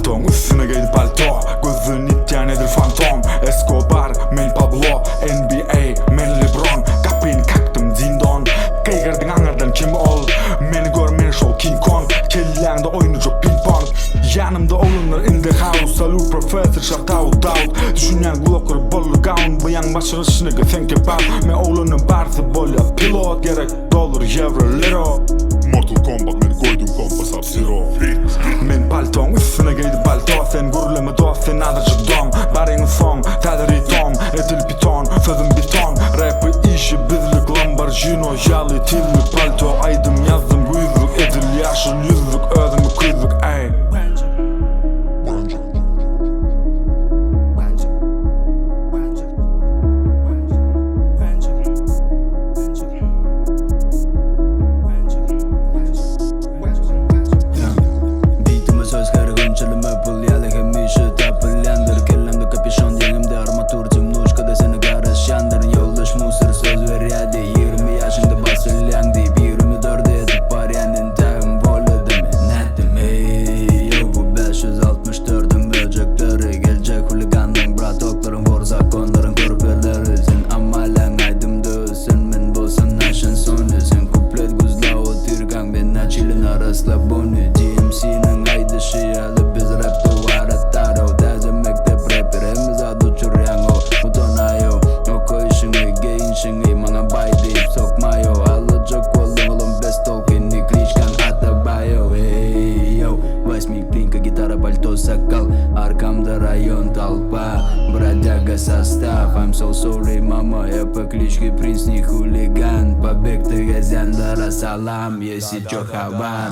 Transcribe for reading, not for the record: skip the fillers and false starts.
palton üstüne giydi palto. Gözün ityan edir fantom. Escobar, men Pablo, NBA, men LeBron. Kapıyını kaktım zindon. Kıygırdın angardan kim ol. Meni gör men show King Kong. Kellende oyuncu ping pong. Yanımda olunlar in the house. Salute professor shout out out. Düşünen glocker bollu gown. Bu yang başarı şınıgı think about. Me oğlunun barsı bolya pilot. Gerek dollar euro liro. Mortal Kombat meni koydum kompa Sub-Zero. Men palton üstüne giydi palto. Sen guruleme dost sen adacı dom. Barinin son tadı ritom. Edil piton sözüm beton. Rap'ı işi bizlik Lamborghini yalı tillik palto. Aydım yazdım yüzlük edil yaşıl yüzlük. Özümü kızlık ey. Slaboni GMC'nin aydışı yalı biz rapte var ataro. Derze mektep rapperimiz adı çürüyango. Utonayo o koyuşunu geyinşini mana bay deyip sokmayo. Alacak oğlum best talkini krişkan atabayo. Hey yo Восьми пинка гитара пальто сокол. Arkamda rayon толпа. Бродяга состав. I'm so sorry mama. Я по кличке Принц не хулиган. Побег ты газяндара салам. Если чё хабар,